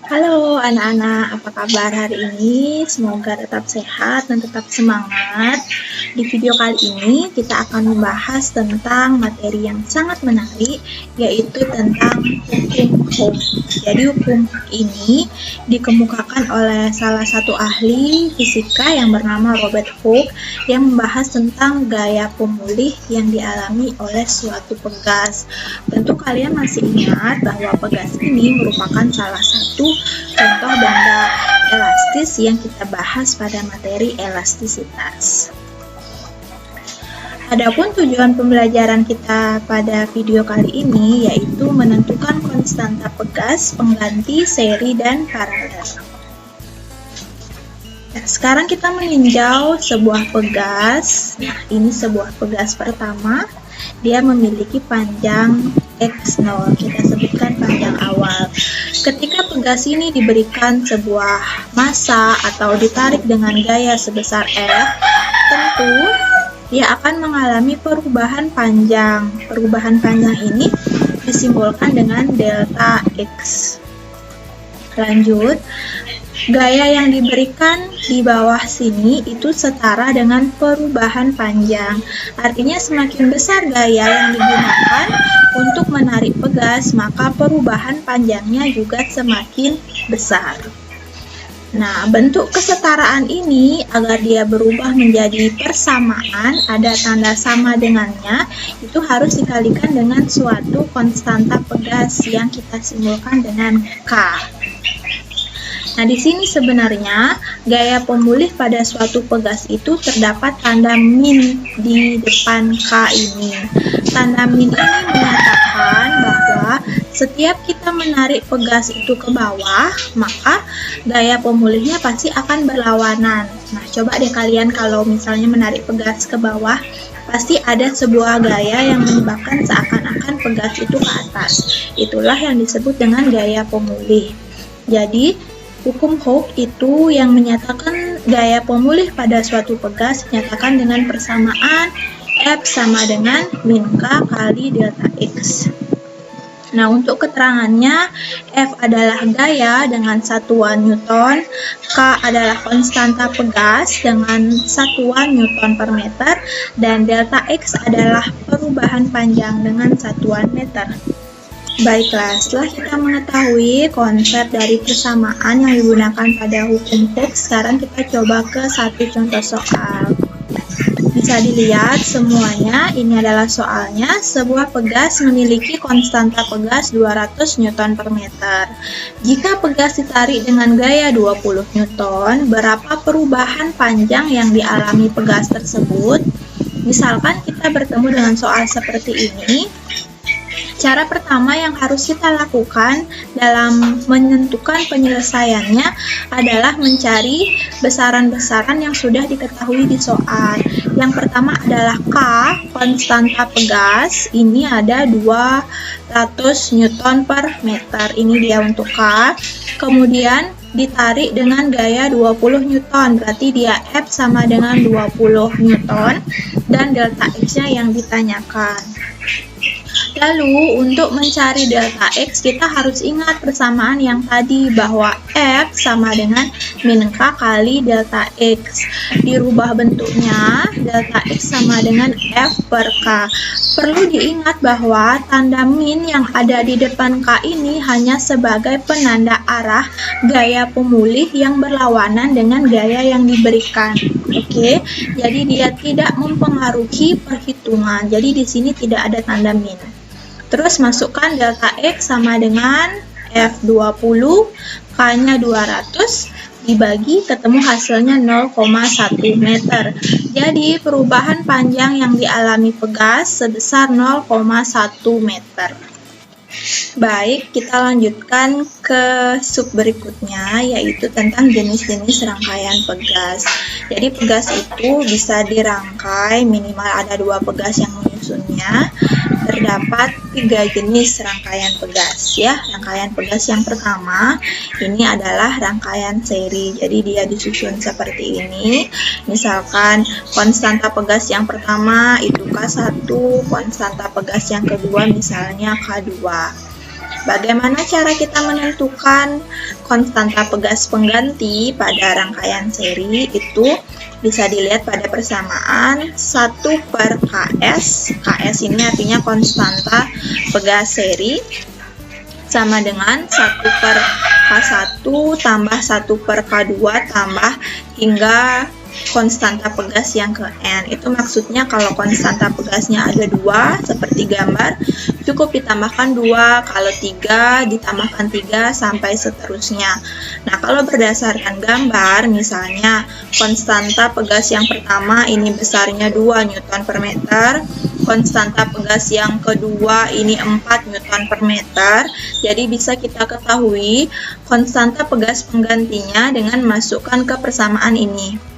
Halo anak-anak, apa kabar hari ini? Semoga tetap sehat dan tetap semangat. Di video kali ini kita akan membahas tentang materi yang sangat menarik, yaitu tentang hukum Hooke. Jadi hukum Hooke ini dikemukakan oleh salah satu ahli fisika yang bernama Robert Hooke yang membahas tentang gaya pemulih yang dialami oleh suatu pegas. Tentu kalian masih ingat bahwa pegas ini merupakan salah satu contoh benda elastis yang kita bahas pada materi elastisitas. Adapun tujuan pembelajaran kita pada video kali ini yaitu menentukan konstanta pegas, pengganti, seri, dan paralel. Nah, sekarang kita meninjau sebuah pegas. Nah, ini sebuah pegas pertama. Dia memiliki panjang X0, kita sebutkan panjang awal. Ketika pegas ini diberikan sebuah massa atau ditarik dengan gaya sebesar F, tentu dia akan mengalami perubahan panjang. Perubahan panjang ini disimbolkan dengan delta X. Lanjut, gaya yang diberikan di bawah sini itu setara dengan perubahan panjang. Artinya semakin besar gaya yang digunakan untuk menarik pegas, maka perubahan panjangnya juga semakin besar. Nah, bentuk kesetaraan ini agar dia berubah menjadi persamaan, ada tanda sama dengannya, itu harus dikalikan dengan suatu konstanta pegas yang kita simbolkan dengan K. Nah, di sini sebenarnya gaya pemulih pada suatu pegas itu terdapat tanda min di depan K ini. Tanda min ini menyatakan bahwa setiap kita menarik pegas itu ke bawah, maka gaya pemulihnya pasti akan berlawanan. Nah, coba deh kalian kalau misalnya menarik pegas ke bawah, pasti ada sebuah gaya yang menyebabkan seakan-akan pegas itu ke atas. Itulah yang disebut dengan gaya pemulih. Jadi, hukum Hooke itu yang menyatakan gaya pemulih pada suatu pegas dinyatakan dengan persamaan F sama dengan min K kali delta X. Nah, untuk keterangannya, F adalah gaya dengan satuan Newton, K adalah konstanta pegas dengan satuan Newton per meter, dan delta X adalah perubahan panjang dengan satuan meter. Baiklah, setelah kita mengetahui konsep dari persamaan yang digunakan pada hukum Hooke, sekarang kita coba ke satu contoh soal. Bisa dilihat semuanya, ini adalah soalnya. Sebuah pegas memiliki konstanta pegas 200 Newton per meter. Jika pegas ditarik dengan gaya 20 Newton, berapa perubahan panjang yang dialami pegas tersebut? Misalkan kita bertemu dengan soal seperti ini. Cara pertama yang harus kita lakukan dalam menentukan penyelesaiannya adalah mencari besaran-besaran yang sudah diketahui di soal. Yang pertama adalah K, konstanta pegas. Ini ada 200 Newton per meter. Ini dia untuk K. Kemudian ditarik dengan gaya 20 Newton, berarti dia F sama dengan 20 Newton, dan delta X-nya yang ditanyakan. Lalu, untuk mencari delta X, kita harus ingat persamaan yang tadi bahwa F sama dengan min K kali delta X. Dirubah bentuknya, delta X sama dengan F per K. Perlu diingat bahwa tanda min yang ada di depan K ini hanya sebagai penanda arah gaya pemulih yang berlawanan dengan gaya yang diberikan. Oke, jadi dia tidak mempengaruhi perhitungan. Jadi di sini tidak ada tanda min. Terus masukkan delta X sama dengan F20, K-nya 200, dibagi ketemu hasilnya 0,1 meter. Jadi perubahan panjang yang dialami pegas sebesar 0,1 meter. Baik, kita lanjutkan ke sub berikutnya, yaitu tentang jenis-jenis rangkaian pegas. Jadi pegas itu bisa dirangkai, minimal ada 2 pegas yang menyusunnya. Terdapat 3 jenis rangkaian pegas ya. Rangkaian pegas yang pertama ini adalah rangkaian seri. Jadi dia disusun seperti ini. Misalkan konstanta pegas yang pertama itu K1, konstanta pegas yang kedua misalnya K2. bagaimana cara kita menentukan konstanta pegas pengganti pada rangkaian seri? Itu bisa dilihat pada persamaan 1/Ks. Ks ini artinya konstanta pegas seri, sama dengan 1/K1 tambah 1/K2 tambah hingga konstanta pegas yang ke N. Itu maksudnya kalau konstanta pegasnya ada 2 seperti gambar, cukup ditambahkan 2, kalau 3 ditambahkan 3 sampai seterusnya. Nah, kalau berdasarkan gambar, misalnya konstanta pegas yang pertama ini besarnya 2 Newton per meter, konstanta pegas yang kedua ini 4 Newton per meter. Jadi bisa kita ketahui konstanta pegas penggantinya dengan masukkan ke persamaan ini.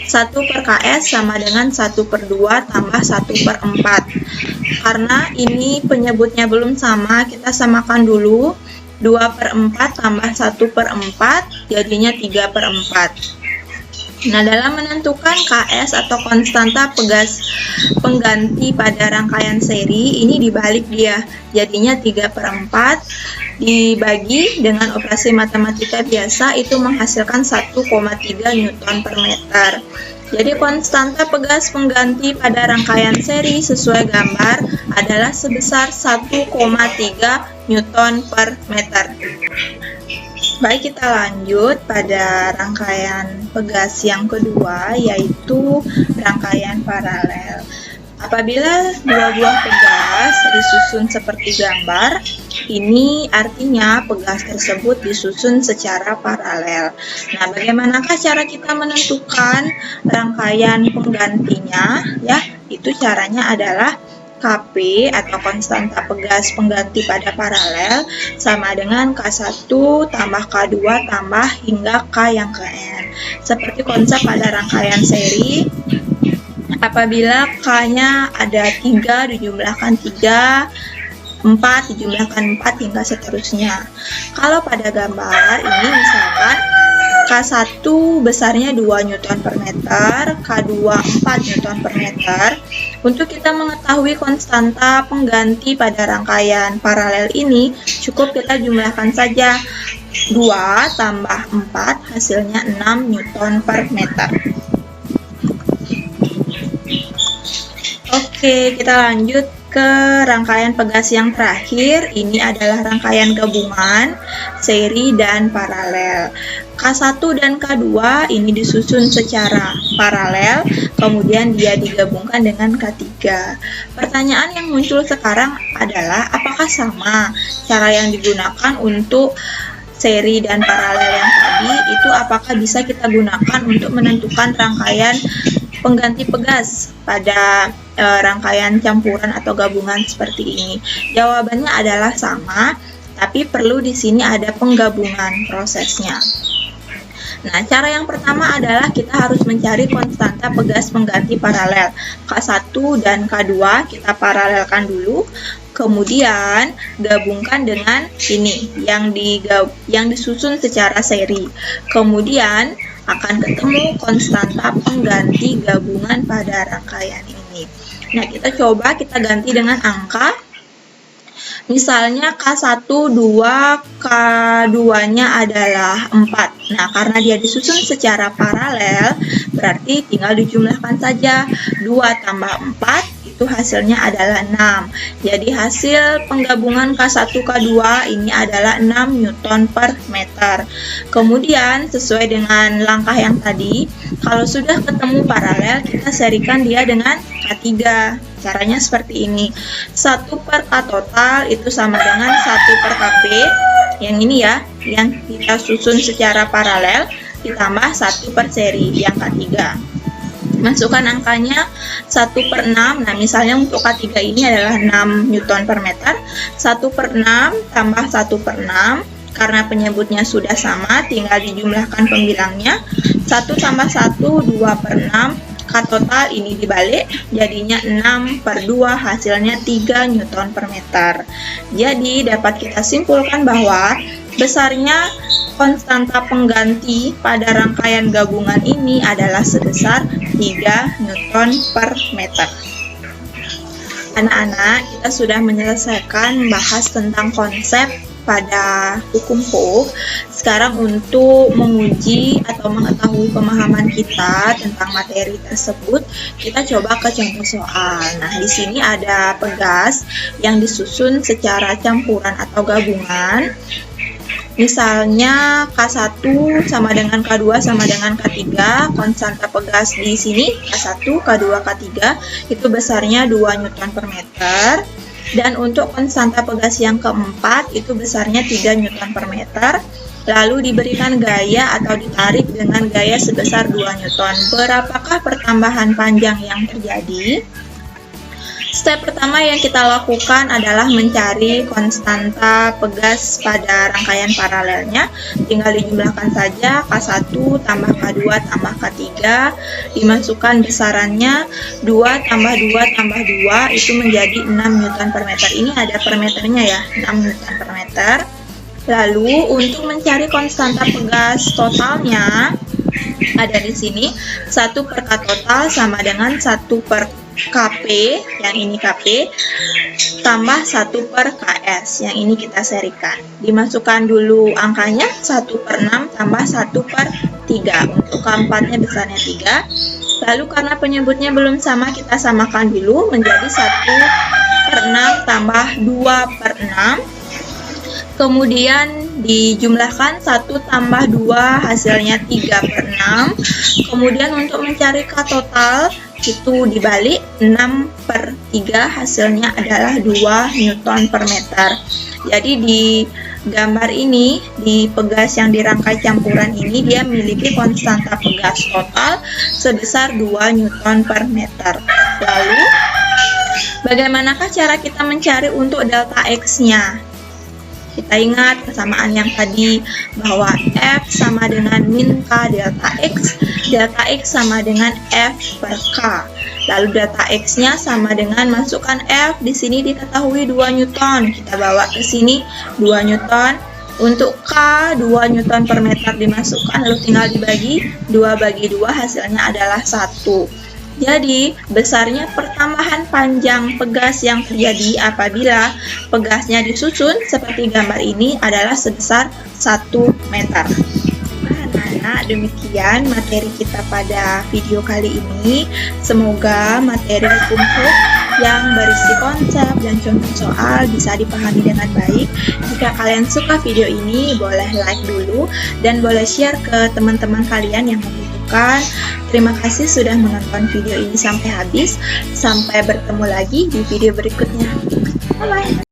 1/Ks sama dengan 1/2 tambah 1/4. Karena ini penyebutnya belum sama, kita samakan dulu. 2/4 tambah 1/4 jadinya 3/4. Nah, dalam menentukan Ks atau konstanta pegas pengganti pada rangkaian seri, ini dibalik dia. Jadinya 3/4 dibagi dengan operasi matematika biasa, itu menghasilkan 1,3 Newton per meter. Jadi konstanta pegas pengganti pada rangkaian seri sesuai gambar adalah sebesar 1,3 Newton per meter. Baik, kita lanjut pada rangkaian pegas yang kedua, yaitu rangkaian paralel. Apabila dua buah pegas disusun seperti gambar, ini artinya pegas tersebut disusun secara paralel. Nah, bagaimanakah cara kita menentukan rangkaian penggantinya? Ya, itu caranya adalah Kp atau konstanta pegas pengganti pada paralel sama dengan K1 tambah K2 tambah hingga K yang ke N. Seperti konsep pada rangkaian seri, apabila K-nya ada 3 dijumlahkan 3, 4 dijumlahkan 4 hingga seterusnya. Kalau pada gambar ini misalkan K1 besarnya 2 Newton per meter, K2 4 Newton per meter. Untuk kita mengetahui konstanta pengganti pada rangkaian paralel ini, cukup kita jumlahkan saja 2 tambah 4, hasilnya 6 Newton per meter. Oke, kita lanjut ke rangkaian pegas yang terakhir. Ini adalah rangkaian gabungan, seri, dan paralel. K1 dan K2 ini disusun secara paralel, kemudian dia digabungkan dengan K3. Pertanyaan yang muncul sekarang adalah apakah sama cara yang digunakan untuk seri dan paralel yang tadi, itu apakah bisa kita gunakan untuk menentukan rangkaian pengganti pegas pada rangkaian campuran atau gabungan seperti ini? Jawabannya adalah sama, tapi perlu di sini ada penggabungan prosesnya. Nah, cara yang pertama adalah kita harus mencari konstanta pegas pengganti paralel. K1 dan K2 kita paralelkan dulu, kemudian gabungkan dengan ini yang disusun secara seri. Kemudian akan ketemu konstanta pengganti gabungan pada rangkaian ini. Nah, kita coba kita ganti dengan angka. Misalnya K1 2, K2-nya adalah 4. Nah, karena dia disusun secara paralel, berarti tinggal dijumlahkan saja. 2 tambah 4, itu hasilnya adalah 6. Jadi hasil penggabungan K1, K2 ini adalah 6 Newton per meter. Kemudian, sesuai dengan langkah yang tadi, kalau sudah ketemu paralel, kita serikan dia dengan K3. Caranya seperti ini. 1/K total itu sama dengan 1/Kp. Yang ini ya, yang kita susun secara paralel, ditambah 1 seri, yang K3. Masukkan angkanya 1/6. Nah, misalnya untuk K3 ini adalah 6 Newton per meter. 1/6 tambah 1/6. Karena penyebutnya sudah sama, tinggal dijumlahkan pembilangnya. 1 tambah 1, 2/6. K total ini dibalik, jadinya 6/2, hasilnya 3 Newton per meter. Jadi dapat kita simpulkan bahwa besarnya konstanta pengganti pada rangkaian gabungan ini adalah sebesar 3 Newton per meter. Anak-anak, kita sudah menyelesaikan bahas tentang konsep pada hukum Hooke. Sekarang untuk menguji atau mengetahui pemahaman kita tentang materi tersebut, kita coba ke contoh soal. Nah, di sini ada pegas yang disusun secara campuran atau gabungan. Misalnya K1 sama dengan K2 sama dengan K3, konstanta pegas di sini K1, K2, K3 itu besarnya 2 Newton per meter. Dan untuk konstanta pegas yang keempat itu besarnya 3 Newton per meter. Lalu diberikan gaya atau ditarik dengan gaya sebesar 2 Newton. Berapakah pertambahan panjang yang terjadi? Step pertama yang kita lakukan adalah mencari konstanta pegas pada rangkaian paralelnya. Tinggal dijumlahkan saja K1 tambah K2 tambah K3, dimasukkan besarannya 2 tambah 2 tambah 2 itu menjadi 6 Newton per meter. Ini ada per meternya ya, 6 Newton per meter. Lalu untuk mencari konstanta pegas totalnya ada di sini 1 per K total sama dengan 1 per KP, yang ini KP, tambah 1 per KS, yang ini kita serikan. Dimasukkan dulu angkanya 1 per 6 tambah 1 per 3. Untuk keempatnya besarnya 3. Lalu karena penyebutnya belum sama, kita samakan dulu menjadi 1 per 6 tambah 2 per 6. Kemudian dijumlahkan 1 tambah 2 hasilnya 3 per 6. Kemudian untuk mencari K total itu dibalik 6 per 3 hasilnya adalah 2 Newton per meter. Jadi di gambar ini, di pegas yang dirangkai campuran ini, dia memiliki konstanta pegas total sebesar 2 Newton per meter. Lalu bagaimanakah cara kita mencari untuk delta X-nya? Kita ingat persamaan yang tadi bahwa F sama dengan min K delta X sama dengan F per K. Lalu delta X-nya sama dengan masukkan F, di sini diketahui 2 Newton. Kita bawa ke sini 2 Newton. Untuk K 2 Newton per meter dimasukkan, lalu tinggal dibagi 2 bagi 2 hasilnya adalah 1. Jadi, besarnya pertambahan panjang pegas yang terjadi apabila pegasnya disusun seperti gambar ini adalah sebesar 1 meter. Nah, anak-anak, demikian materi kita pada video kali ini. Semoga materi hukum Hooke yang berisi konsep dan contoh soal bisa dipahami dengan baik. Jika kalian suka video ini, boleh like dulu dan boleh share ke teman-teman kalian yang membutuhkan. Terima kasih sudah menonton video ini sampai habis. Sampai bertemu lagi di video berikutnya. Bye-bye.